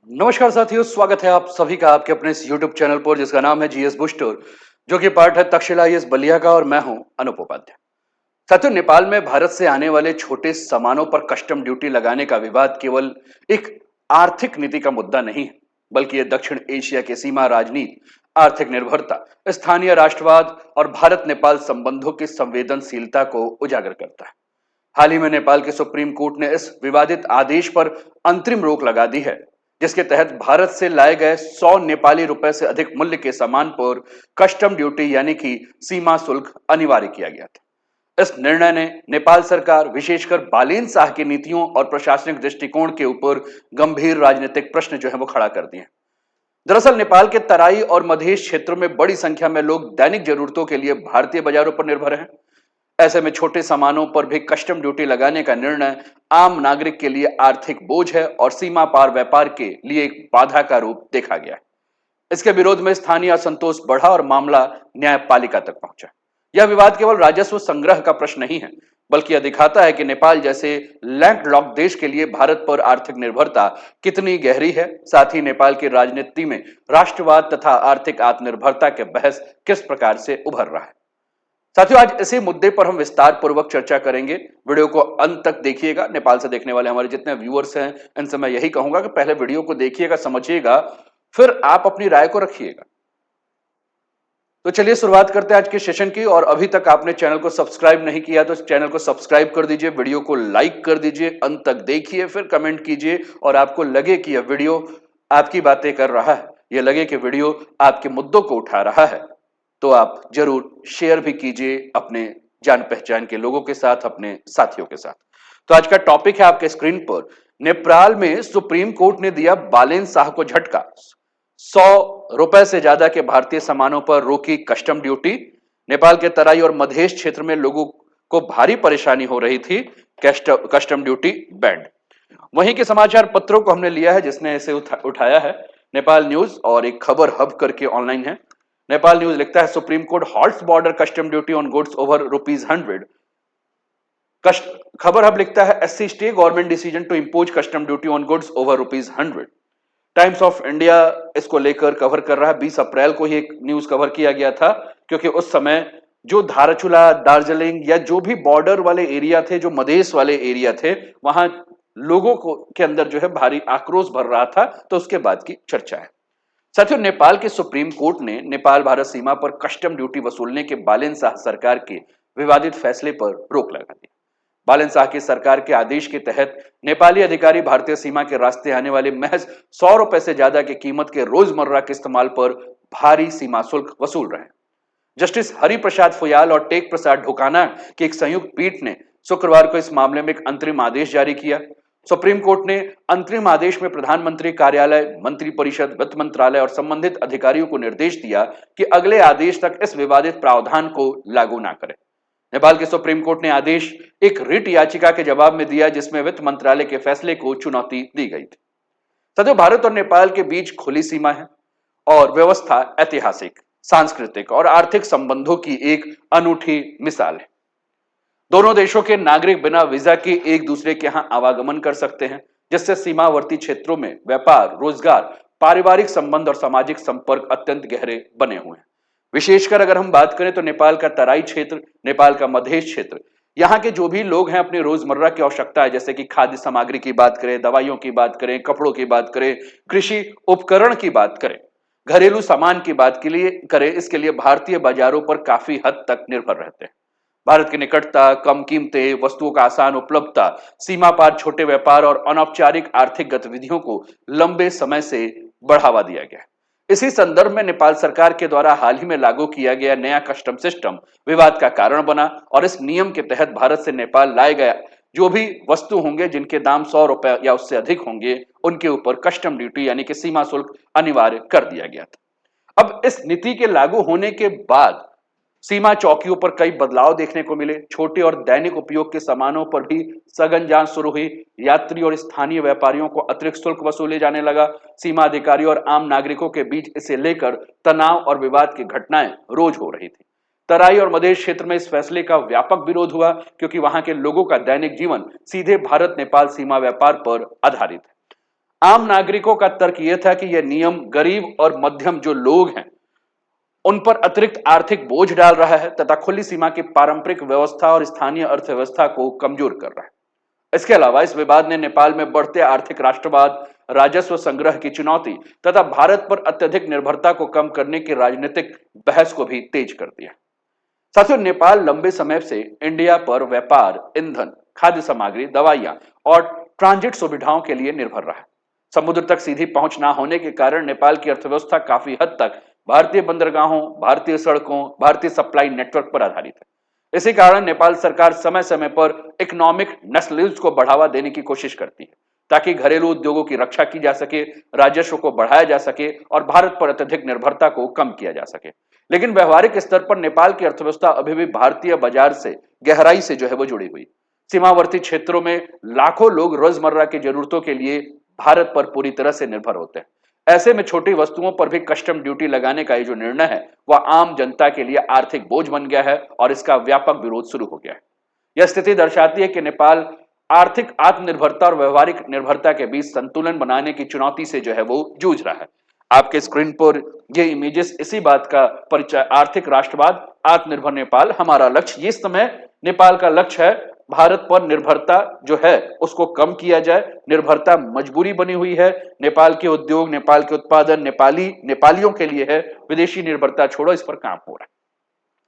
नमस्कार साथियों, स्वागत है आप सभी का आपके अपने इस YouTube चैनल पर जिसका नाम है जीएस बूस्टर, जो कि पार्ट है तक्षशिला आईएएस बलिया का और मैं हूं अनूप उपाध्याय। साथियों, नेपाल में भारत से आने वाले छोटे सामानों पर कस्टम ड्यूटी लगाने का विवाद केवल एक आर्थिक नीति का मुद्दा नहीं है, बल्कि यह दक्षिण एशिया के सीमा राजनीति, आर्थिक निर्भरता, स्थानीय राष्ट्रवाद और भारत नेपाल संबंधों की संवेदनशीलता को उजागर करता है। हाल ही में नेपाल के सुप्रीम कोर्ट ने इस विवादित आदेश पर अंतरिम रोक लगा दी है, जिसके तहत भारत से लाए गए 100 नेपाली रुपए से अधिक मूल्य के सामान पर कस्टम ड्यूटी यानी कि सीमा शुल्क अनिवार्य किया गया था। इस निर्णय ने नेपाल सरकार, विशेषकर बालेन शाह की नीतियों और प्रशासनिक दृष्टिकोण के ऊपर गंभीर राजनीतिक प्रश्न जो है वो खड़ा कर दिए हैं। दरअसल नेपाल के तराई और मधेश क्षेत्रों में बड़ी संख्या में लोग दैनिक जरूरतों के लिए भारतीय बाजारों पर निर्भर हैं। ऐसे में छोटे सामानों पर भी कस्टम ड्यूटी लगाने का निर्णय आम नागरिक के लिए आर्थिक बोझ है और सीमा पार व्यापार के लिए एक बाधा का रूप देखा गया है। इसके विरोध में स्थानीय असंतोष बढ़ा और मामला न्यायपालिका तक पहुंचा। यह विवाद केवल राजस्व संग्रह का प्रश्न नहीं है, बल्कि यह दिखाता है कि नेपाल जैसे लैंडलॉक्ड देश के लिए भारत पर आर्थिक निर्भरता कितनी गहरी है। साथ ही नेपाल की राजनीति में राष्ट्रवाद तथा आर्थिक आत्मनिर्भरता के बहस किस प्रकार से उभर रहा है। साथियों, आज इसी मुद्दे पर हम विस्तार पूर्वक चर्चा करेंगे। वीडियो को अंत तक देखिएगा। नेपाल से देखने वाले हमारे जितने व्यूअर्स हैं, इनसे मैं यही कहूंगा कि पहले वीडियो को देखिएगा, समझिएगा, फिर आप अपनी राय को रखिएगा। तो चलिए शुरुआत करते हैं आज के सेशन की। और अभी तक आपने चैनल को सब्सक्राइब नहीं किया तो चैनल को सब्सक्राइब कर दीजिए, वीडियो को लाइक कर दीजिए, अंत तक देखिए, फिर कमेंट कीजिए। और आपको लगे कि यह वीडियो आपकी बातें कर रहा है, यह लगे कि वीडियो आपके मुद्दों को उठा रहा है, तो आप जरूर शेयर भी कीजिए अपने जान पहचान के लोगों के साथ, अपने साथियों के साथ। तो आज का टॉपिक है आपके स्क्रीन पर। नेपाल में सुप्रीम कोर्ट ने दिया बालेन शाह को झटका। 100 रुपए से ज्यादा के भारतीय सामानों पर रोकी कस्टम ड्यूटी। नेपाल के तराई और मधेश क्षेत्र में लोगों को भारी परेशानी हो रही थी, कस्टम ड्यूटी बैंड। वहीं के समाचार पत्रों को हमने लिया है जिसने इसे उठाया है नेपाल न्यूज और एक खबर हब करके ऑनलाइन है। नेपाल न्यूज लिखता है, supreme court halts border custom duty on goods over ₹100। Khabarhub लिखता है, SC stay government decision to impose custom duty on goods over ₹100। Times of India इसको लेकर कवर कर रहा है। 20 अप्रैल को ही एक न्यूज कवर किया गया था, क्योंकि उस समय जो धारचूला, दार्जिलिंग या जो भी बॉर्डर वाले एरिया थे, जो मधेश वाले एरिया थे, वहां लोगों को के अंदर जो है भारी आक्रोश भर रहा था। तो उसके बाद की चर्चा है। साथियों, नेपाल के सुप्रीम कोर्ट ने नेपाल भारत सीमा पर कस्टम ड्यूटी वसूलने के बालेन शाह सरकार के विवादित फैसले पर रोक लगा दी। बालन शाह की सरकार के आदेश के तहत नेपाली अधिकारी भारतीय सीमा के रास्ते आने वाले महज 100 रुपए से ज्यादा की कीमत के रोजमर्रा के इस्तेमाल पर भारी सीमा शुल्क वसूल रहे हैं। जस्टिस हरि प्रसाद फुयाल और टेक प्रसाद ढोकाना की एक संयुक्त पीठ ने शुक्रवार को इस मामले में एक अंतरिम आदेश जारी किया। सुप्रीम कोर्ट ने अंतरिम आदेश में प्रधानमंत्री कार्यालय, मंत्री परिषद, वित्त मंत्रालय और संबंधित अधिकारियों को निर्देश दिया कि अगले आदेश तक इस विवादित प्रावधान को लागू न करें। नेपाल के सुप्रीम कोर्ट ने आदेश एक रिट याचिका के जवाब में दिया, जिसमें वित्त मंत्रालय के फैसले को चुनौती दी गई थी। सदैव भारत और नेपाल के बीच खुली सीमा है और व्यवस्था ऐतिहासिक, सांस्कृतिक और आर्थिक संबंधों की एक अनूठी मिसाल है। दोनों देशों के नागरिक बिना वीजा के एक दूसरे के यहां आवागमन कर सकते हैं, जिससे सीमावर्ती क्षेत्रों में व्यापार, रोजगार, पारिवारिक संबंध और सामाजिक संपर्क अत्यंत गहरे बने हुए हैं। विशेषकर अगर हम बात करें तो नेपाल का तराई क्षेत्र, नेपाल का मधेश क्षेत्र, यहाँ के जो भी लोग हैं अपनी रोजमर्रा की आवश्यकता, जैसे कि खाद्य सामग्री की बात करें, दवाइयों की बात करें, कपड़ों की बात करें, कृषि उपकरण की बात करें, घरेलू सामान की बात के लिए करें, इसके लिए भारतीय बाजारों पर काफी हद तक निर्भर रहते हैं। भारत की निकटता, कम कीमतें, वस्तुओं का आसान उपलब्धता, सीमा पार छोटे व्यापार और अनौपचारिक आर्थिक गतिविधियों को लंबे समय से बढ़ावा दिया गया है। इसी संदर्भ में नेपाल सरकार के द्वारा हाल ही में लागू किया गया नया कस्टम सिस्टम विवाद का कारण बना और इस नियम के तहत भारत से नेपाल लाए गया जो भी वस्तु होंगे जिनके दाम 100 रुपए या उससे अधिक होंगे, उनके ऊपर कस्टम ड्यूटी यानी कि सीमा शुल्क अनिवार्य कर दिया गया था। अब इस नीति के लागू होने के बाद सीमा चौकियों पर कई बदलाव देखने को मिले। छोटे और दैनिक उपयोग के सामानों पर भी सघन जांच शुरू हुई। यात्री और स्थानीय व्यापारियों को अतिरिक्त शुल्क वसूले जाने लगा। सीमा अधिकारियों और आम नागरिकों के बीच इसे लेकर तनाव और विवाद की घटनाएं रोज हो रही थी। तराई और मधेश क्षेत्र में इस फैसले का व्यापक विरोध हुआ, क्योंकि वहां के लोगों का दैनिक जीवन सीधे भारत नेपाल सीमा व्यापार पर आधारित है। आम नागरिकों का तर्क यह था कि यह नियम गरीब और मध्यम जो लोग हैं उन पर अतिरिक्त आर्थिक बोझ डाल रहा है तथा खुली सीमा की पारंपरिक व्यवस्था और स्थानीय अर्थव्यवस्था को कमजोर कर रहा है। इसके अलावा इस विवाद ने नेपाल में बढ़ते आर्थिक राष्ट्रवाद, राजस्व संग्रह की चुनौती तथा भारत पर अत्यधिक निर्भरता को कम करने की राजनीतिक बहस को भी तेज कर दिया। साथियों, नेपाल लंबे समय से इंडिया पर व्यापार, ईंधन, खाद्य सामग्री, दवाइयां और ट्रांजिट सुविधाओं के लिए निर्भर रहा है। समुद्र तक सीधी पहुंच ना होने के कारण नेपाल की अर्थव्यवस्था काफी हद तक भारतीय बंदरगाहों, भारतीय सड़कों, भारतीय सप्लाई नेटवर्क पर आधारित है। इसी कारण नेपाल सरकार समय समय पर इकोनॉमिक नेशनलिज्म को बढ़ावा देने की कोशिश करती है ताकि घरेलू उद्योगों की रक्षा की जा सके, राजस्व को बढ़ाया जा सके और भारत पर अत्यधिक निर्भरता को कम किया जा सके। लेकिन व्यवहारिक स्तर पर नेपाल की अर्थव्यवस्था अभी भी भारतीय बाजार से गहराई से जो है वो जुड़ी हुई। सीमावर्ती क्षेत्रों में लाखों लोग रोजमर्रा की जरूरतों के लिए भारत पर पूरी तरह से निर्भर होते हैं। ऐसे में छोटी वस्तुओं पर भी कस्टम ड्यूटी लगाने का ये जो निर्णय है वह आम जनता के लिए आर्थिक बोझ बन गया है और इसका व्यापक विरोध शुरू हो गया है। यह स्थिति दर्शाती है कि नेपाल आर्थिक आत्मनिर्भरता और व्यवहारिक निर्भरता के बीच संतुलन बनाने की चुनौती से जो है वो जूझ रहा है। आपके स्क्रीन पर ये इमेजेस इसी बात का परिचय, आर्थिक राष्ट्रवाद, आत्मनिर्भर नेपाल हमारा लक्ष्य। ये समय नेपाल का लक्ष्य है भारत पर निर्भरता जो है उसको कम किया जाए। निर्भरता मजबूरी बनी हुई है। नेपाल के उद्योग, नेपाल के उत्पादन नेपालियों के लिए है। विदेशी निर्भरता छोड़ो, इस पर काम हो रहा है।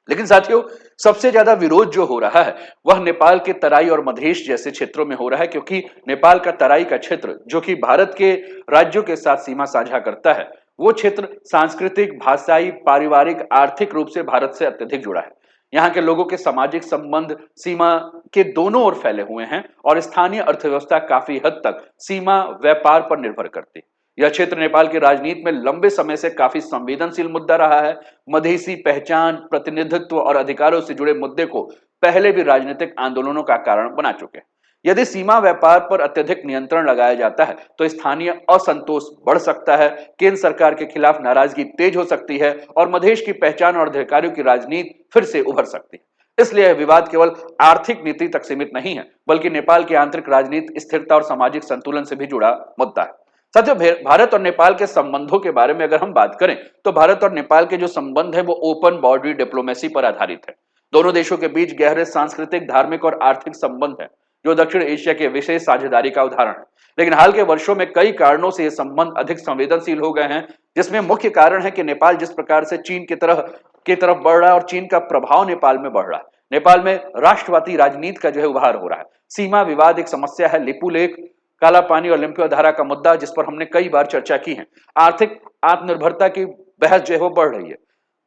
लेकिन साथियों, सबसे ज्यादा विरोध जो हो रहा है वह नेपाल के तराई और मधेश जैसे क्षेत्रों में हो रहा है, क्योंकि नेपाल का तराई का क्षेत्र जो कि भारत के राज्यों के साथ सीमा साझा करता है, वो क्षेत्र सांस्कृतिक, भाषाई, पारिवारिक, आर्थिक रूप से भारत से अत्यधिक जुड़ा है। यहाँ के लोगों के सामाजिक संबंध सीमा के दोनों ओर फैले हुए हैं और स्थानीय अर्थव्यवस्था काफी हद तक सीमा व्यापार पर निर्भर करती है। यह क्षेत्र नेपाल की राजनीति में लंबे समय से काफी संवेदनशील मुद्दा रहा है। मधेसी पहचान, प्रतिनिधित्व और अधिकारों से जुड़े मुद्दे को पहले भी राजनीतिक आंदोलनों का कारण बना चुके हैं। यदि सीमा व्यापार पर अत्यधिक नियंत्रण लगाया जाता है तो स्थानीय असंतोष बढ़ सकता है, केंद्र सरकार के खिलाफ नाराजगी तेज हो सकती है और मधेश की पहचान और अधिकारियों की राजनीति फिर से उभर सकती है। इसलिए यह विवाद केवल आर्थिक नीति तक सीमित नहीं है, बल्कि नेपाल की आंतरिक राजनीति, स्थिरता और सामाजिक संतुलन से भी जुड़ा मुद्दा है। साथियों, भारत और नेपाल के संबंधों के बारे में अगर हम बात करें तो भारत और नेपाल के जो संबंध है वो ओपन बॉर्डर डिप्लोमेसी पर आधारित है। दोनों देशों के बीच गहरे सांस्कृतिक, धार्मिक और आर्थिक संबंध है जो दक्षिण एशिया के विशेष साझेदारी का उदाहरण है। लेकिन हाल के वर्षों में कई कारणों से ये संबंध अधिक संवेदनशील हो गए हैं, जिसमें मुख्य कारण है कि नेपाल जिस प्रकार से चीन की तरफ बढ़ रहा है और चीन का प्रभाव नेपाल में बढ़ रहा है। नेपाल में राष्ट्रवादी राजनीति का जो है उभार हो रहा है। सीमा विवाद एक समस्या है। लिपुलेख, काला पानी और लिम्पिया धारा का मुद्दा, जिस पर हमने कई बार चर्चा की है। आर्थिक आत्मनिर्भरता की बहस जो है वो बढ़ रही है।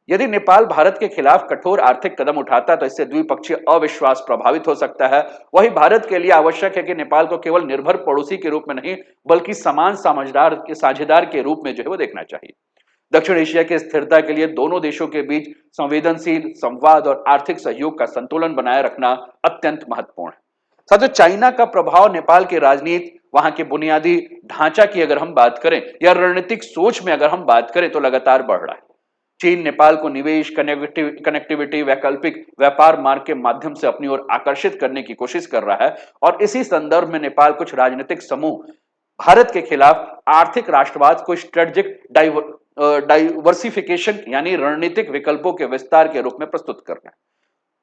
यदि नेपाल भारत के खिलाफ कठोर आर्थिक कदम उठाता है तो इससे द्विपक्षीय अविश्वास प्रभावित हो सकता है। वही भारत के लिए आवश्यक है कि नेपाल को केवल निर्भर पड़ोसी के रूप में नहीं, बल्कि समान साझेदार के रूप में जो है वो देखना चाहिए। दक्षिण एशिया की स्थिरता के लिए दोनों देशों के बीच संवेदनशील संवाद और आर्थिक सहयोग का संतुलन बनाए रखना अत्यंत महत्वपूर्ण है। साथियों, चाइना का प्रभाव नेपाल की राजनीति, वहां के बुनियादी ढांचा की अगर हम बात करें या रणनीतिक सोच में अगर हम बात करें तो लगातार बढ़ रहा है। चीन नेपाल को निवेश, कनेक्टिविटी, वैकल्पिक व्यापार मार्ग के माध्यम से अपनी ओर आकर्षित करने की कोशिश कर रहा है और इसी संदर्भ में नेपाल कुछ राजनीतिक समूह भारत के खिलाफ आर्थिक राष्ट्रवाद को स्ट्रेटेजिक डाइवर्सिफिकेशन यानी रणनीतिक विकल्पों के विस्तार के रूप में प्रस्तुत कर रहे हैं।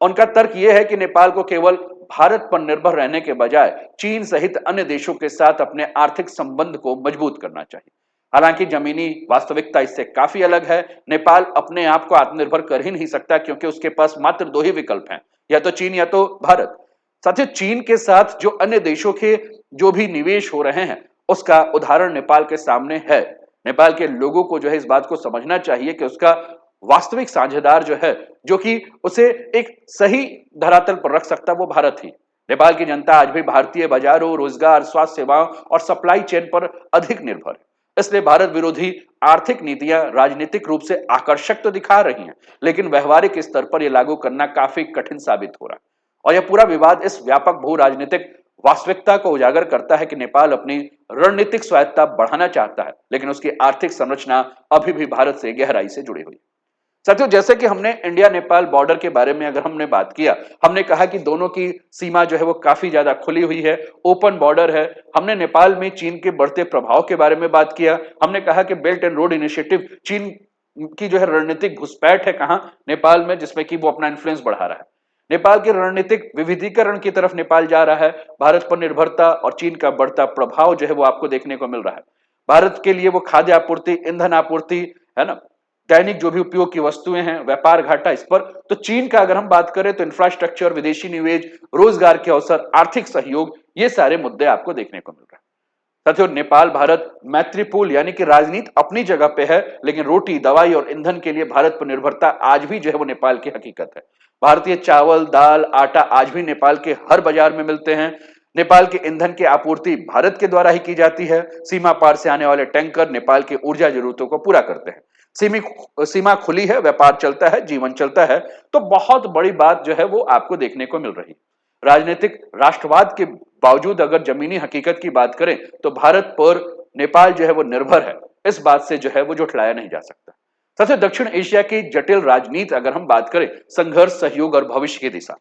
उनका तर्क यह है कि नेपाल को केवल भारत पर निर्भर रहने के बजाय चीन सहित अन्य देशों के साथ अपने आर्थिक संबंध को मजबूत करना चाहिए। हालांकि जमीनी वास्तविकता इससे काफी अलग है। नेपाल अपने आप को आत्मनिर्भर कर ही नहीं सकता, क्योंकि उसके पास मात्र दो ही विकल्प हैं, या तो चीन या तो भारत। साथियों, चीन के साथ जो अन्य देशों के जो भी निवेश हो रहे हैं उसका उदाहरण नेपाल के सामने है। नेपाल के लोगों को जो है इस बात को समझना चाहिए कि उसका वास्तविक साझेदार जो है, जो कि उसे एक सही धरातल पर रख सकता है, वो भारत ही। नेपाल की जनता आज भी भारतीय बाजारों, रोजगार, स्वास्थ्य सेवाओं और सप्लाई चेन पर अधिक निर्भर है। इसलिए भारत विरोधी आर्थिक नीतियां राजनीतिक रूप से आकर्षक तो दिखा रही हैं, लेकिन व्यवहारिक स्तर पर यह लागू करना काफी कठिन साबित हो रहा है। और यह पूरा विवाद इस व्यापक भू राजनीतिक वास्तविकता को उजागर करता है कि नेपाल अपनी रणनीतिक स्वायत्तता बढ़ाना चाहता है, लेकिन उसकी आर्थिक संरचना अभी भी भारत से गहराई से जुड़ी हुई है। साथियों, जैसे कि हमने इंडिया नेपाल बॉर्डर के बारे में अगर हमने बात किया, हमने कहा कि दोनों की सीमा जो है वो काफी ज्यादा खुली हुई है, ओपन बॉर्डर है। हमने नेपाल में चीन के बढ़ते प्रभाव के बारे में बात किया। हमने कहा कि बेल्ट एंड रोड इनिशिएटिव चीन की जो है रणनीतिक घुसपैठ है कहां, नेपाल में, जिसमें कि वो अपना इन्फ्लुएंस बढ़ा रहा है। नेपाल के रणनीतिक विविधीकरण की तरफ नेपाल जा रहा है। भारत पर निर्भरता और चीन का बढ़ता प्रभाव जो है वो आपको देखने को मिल रहा है। भारत के लिए वो खाद्य आपूर्ति, ईंधन आपूर्ति, है ना, दैनिक जो भी उपयोग की वस्तुएं हैं, व्यापार घाटा, इस पर तो चीन का अगर हम बात करें तो इंफ्रास्ट्रक्चर, विदेशी निवेश, रोजगार के अवसर, आर्थिक सहयोग, ये सारे मुद्दे आपको देखने को मिल रहे हैं। साथियों, नेपाल भारत मैत्रीपूर्ण यानी कि राजनीति अपनी जगह पे है, लेकिन रोटी, दवाई और ईंधन के लिए भारत पर निर्भरता आज भी जो है वो नेपाल की हकीकत है। भारतीय चावल, दाल, आटा आज भी नेपाल के हर बाजार में मिलते हैं। नेपाल के ईंधन की आपूर्ति भारत के द्वारा ही की जाती है। सीमा पार से आने वाले टैंकर नेपाल की ऊर्जा जरूरतों को पूरा करते हैं। सीमा खुली है, व्यापार चलता है, जीवन चलता है। तो बहुत बड़ी बात जो है वो आपको देखने को मिल रही है। राजनीतिक राष्ट्रवाद के बावजूद अगर जमीनी हकीकत की बात करें तो भारत पर नेपाल जो है वो निर्भर है, इस बात से जो है वो झुठलाया नहीं जा सकता। सबसे दक्षिण एशिया की जटिल राजनीति अगर हम बात करें, संघर्ष, सहयोग और भविष्य की दिशा,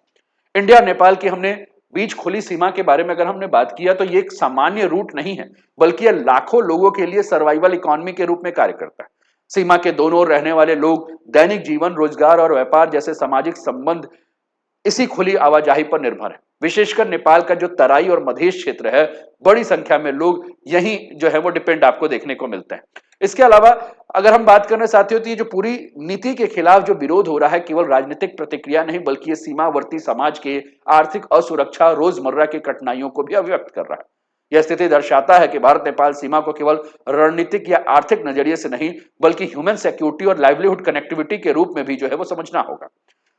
इंडिया नेपाल की हमने बीच खुली सीमा के बारे में अगर हमने बात किया तो ये एक सामान्य रूट नहीं है, बल्कि यह लाखों लोगों के लिए सर्वाइवल इकोनॉमी के रूप में कार्य करता है। सीमा के दोनों ओर रहने वाले लोग दैनिक जीवन, रोजगार और व्यापार जैसे सामाजिक संबंध इसी खुली आवाजाही पर निर्भर है। विशेषकर नेपाल का जो तराई और मधेश क्षेत्र है, बड़ी संख्या में लोग यही जो है वो डिपेंड आपको देखने को मिलते हैं। इसके अलावा अगर हम बात करना साथियों, तो ये जो पूरी नीति के खिलाफ जो विरोध हो रहा है, केवल राजनीतिक प्रतिक्रिया नहीं, बल्कि ये सीमावर्ती समाज के आर्थिक असुरक्षा, रोजमर्रा की कठिनाइयों को भी अभिव्यक्त कर रहा है। यह स्थिति दर्शाता है कि भारत नेपाल सीमा को केवल रणनीतिक या आर्थिक नजरिए से नहीं, बल्कि ह्यूमन सिक्योरिटी और लाइवलीहुड कनेक्टिविटी के रूप में भी जो है वो समझना होगा।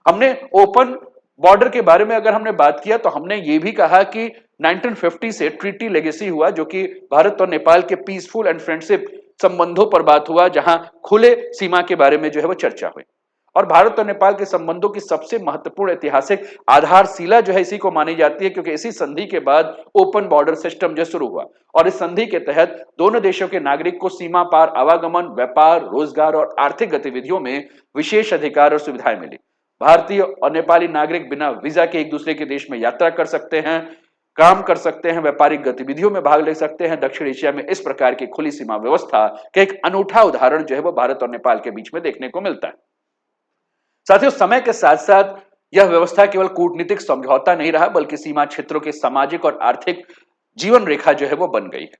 हमने ओपन बॉर्डर के बारे में अगर हमने बात किया तो हमने ये भी कहा कि 1950 से ट्रीटी लेगेसी हुआ, जो कि भारत और नेपाल के पीसफुल एंड फ्रेंडशिप संबंधों पर बात हुआ, जहां खुले सीमा के बारे में जो है वो चर्चा हुई। और भारत और नेपाल के संबंधों की सबसे महत्वपूर्ण ऐतिहासिक आधारशिला जो है इसी को मानी जाती है, क्योंकि इसी संधि के बाद ओपन बॉर्डर सिस्टम जो शुरू हुआ और इस संधि के तहत दोनों देशों के नागरिक को सीमा पार आवागमन, व्यापार, रोजगार और आर्थिक गतिविधियों में विशेष अधिकार और सुविधाएं मिली। भारतीय और नेपाली नागरिक बिना वीजा के एक दूसरे के देश में यात्रा कर सकते हैं, काम कर सकते हैं, व्यापारिक गतिविधियों में भाग ले सकते हैं। दक्षिण एशिया में इस प्रकार की खुली सीमा व्यवस्था का एक अनूठा उदाहरण जो है वो भारत और नेपाल के बीच में देखने को मिलता है। साथियों, समय के साथ साथ यह व्यवस्था केवल कूटनीतिक समझौता नहीं रहा, बल्कि सीमा क्षेत्रों के सामाजिक और आर्थिक जीवन रेखा जो है वो बन गई है।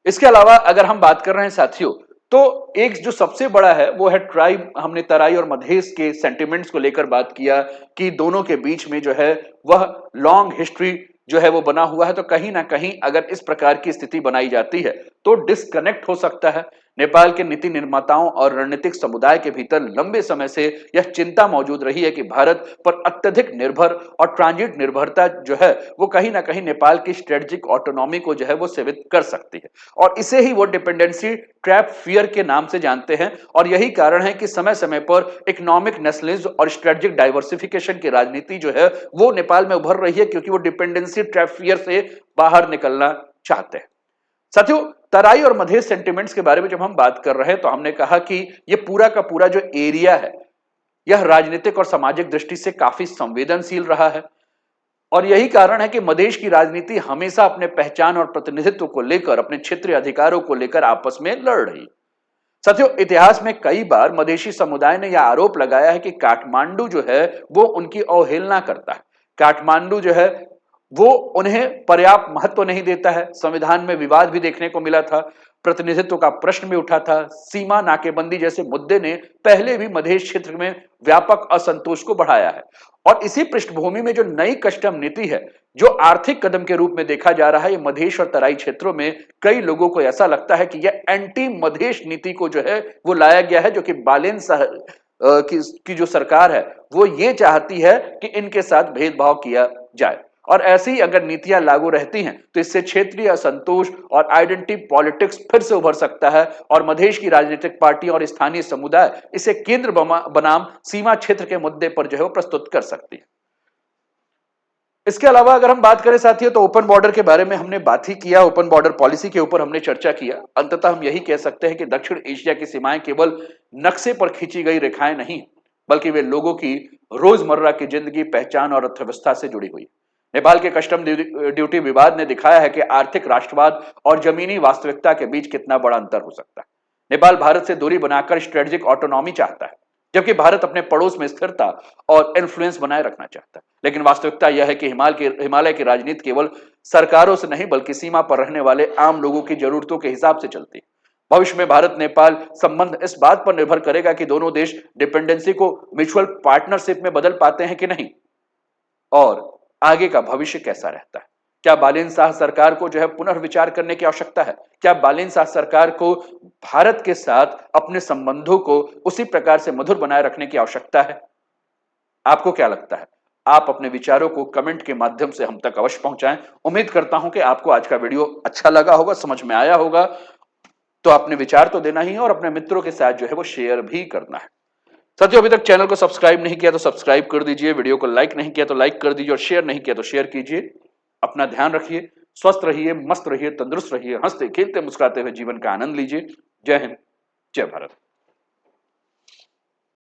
इसके अलावा अगर हम बात कर रहे हैं साथियों, तो एक जो सबसे बड़ा है वो है ट्राइब। हमने तराई और मधेश के सेंटिमेंट्स को लेकर बात किया कि दोनों के बीच में जो है वह लॉन्ग हिस्ट्री जो है वो बना हुआ है। तो कहीं ना कहीं अगर इस प्रकार की स्थिति बनाई जाती है तो डिस्कनेक्ट हो सकता है। नेपाल के नीति निर्माताओं और रणनीतिक समुदाय के भीतर लंबे समय से यह चिंता मौजूद रही है कि भारत पर अत्यधिक निर्भर और ट्रांजिट निर्भरता जो है वो कहीं ना कहीं नेपाल की स्ट्रेटेजिक ऑटोनॉमी को जो है वो सीमित कर सकती है, और इसे ही वो डिपेंडेंसी ट्रैप फियर के नाम से जानते हैं। और यही कारण है कि समय समय पर इकोनॉमिक नेशनलिज्म और स्ट्रेटेजिक डाइवर्सिफिकेशन की राजनीति जो है वो नेपाल में उभर रही है, क्योंकि वो डिपेंडेंसी ट्रैप फियर से बाहर निकलना चाहते हैं। साथियों, तराई और मधेश सेंटिमेंट्स के बारे में जब हम बात कर रहे हैं तो हमने कहा कि यह पूरा का पूरा जो एरिया है यह राजनीतिक और सामाजिक दृष्टि से काफी संवेदनशील रहा है, और यही कारण है कि मधेश की राजनीति हमेशा अपने पहचान और प्रतिनिधित्व को लेकर, अपने क्षेत्रीय अधिकारों को लेकर आपस में लड़ रही। साथियों, इतिहास में कई बार मधेशी समुदाय ने यह आरोप लगाया है कि काठमांडू जो है वो उनकी अवहेलना करता है। काठमांडू जो है वो उन्हें पर्याप्त महत्व नहीं देता है। संविधान में विवाद भी देखने को मिला था, प्रतिनिधित्व का प्रश्न भी उठा था। सीमा नाकेबंदी जैसे मुद्दे ने पहले भी मधेश क्षेत्र में व्यापक असंतोष को बढ़ाया है। और इसी पृष्ठभूमि में जो नई कस्टम नीति है, जो आर्थिक कदम के रूप में देखा जा रहा है, ये मधेश और तराई क्षेत्रों में कई लोगों को ऐसा लगता है कि यह एंटी मधेश नीति को जो है वो लाया गया है, जो कि बालेन की जो सरकार है वो ये चाहती है कि इनके साथ भेदभाव किया जाए। और ऐसी अगर नीतियां लागू रहती हैं तो इससे क्षेत्रीय असंतोष और आइडेंटिटी पॉलिटिक्स फिर से उभर सकता है, और मधेश की राजनीतिक पार्टी और स्थानीय समुदाय इसे केंद्र बनाम सीमा क्षेत्र के मुद्दे पर जो है वो प्रस्तुत कर सकती है। इसके अलावा अगर हम बात करें साथियों, तो ओपन बॉर्डर के बारे में हमने बात ही किया, ओपन बॉर्डर पॉलिसी के ऊपर हमने चर्चा किया। अंततः हम यही कह सकते हैं कि दक्षिण एशिया की सीमाएं केवल नक्शे पर खींची गई रेखाएं नहीं, बल्कि वे लोगों की रोजमर्रा की जिंदगी, पहचान और अर्थव्यवस्था से जुड़ी हुई। नेपाल के कस्टम ड्यूटी विवाद ने दिखाया है कि आर्थिक राष्ट्रवाद और जमीनी वास्तविकता के बीच कितना बड़ा अंतर हो सकता है। नेपाल भारत से दूरी बनाकर स्ट्रेटेजिक ऑटोनॉमी चाहता है, जबकि भारत अपने पड़ोस में स्थिरता और इन्फ्लुएंस बनाए रखना चाहता है। लेकिन वास्तविकता यह है कि हिमालय की राजनीति केवल सरकारों से नहीं, बल्कि सीमा पर रहने वाले आम लोगों की जरूरतों के हिसाब से चलती है। भविष्य में भारत नेपाल संबंध इस बात पर निर्भर करेगा कि दोनों देश डिपेंडेंसी को म्यूचुअल पार्टनरशिप में बदल पाते हैं कि नहीं, और आगे का भविष्य कैसा रहता है। क्या बालेन शाह सरकार को जो है पुनर्विचार करने की आवश्यकता है? क्या बालेन शाह सरकार को भारत के साथ अपने संबंधों को उसी प्रकार से मधुर बनाए रखने की आवश्यकता है? आपको क्या लगता है? आप अपने विचारों को कमेंट के माध्यम से हम तक अवश्य पहुंचाएं। उम्मीद करता हूं कि आपको आज का वीडियो अच्छा लगा होगा, समझ में आया होगा। तो अपने विचार तो देना ही है और अपने मित्रों के साथ जो है वो शेयर भी करना है। साथियों, अभी तक चैनल को सब्सक्राइब नहीं किया तो सब्सक्राइब कर दीजिए, वीडियो को लाइक नहीं किया तो लाइक कर दीजिए और शेयर नहीं किया तो शेयर कीजिए। अपना ध्यान रखिए, स्वस्थ रहिए, मस्त रहिए, तंदुरुस्त रहिए, हंसते खेलते मुस्कुराते हुए जीवन का आनंद लीजिए। जय हिंद, जय भारत।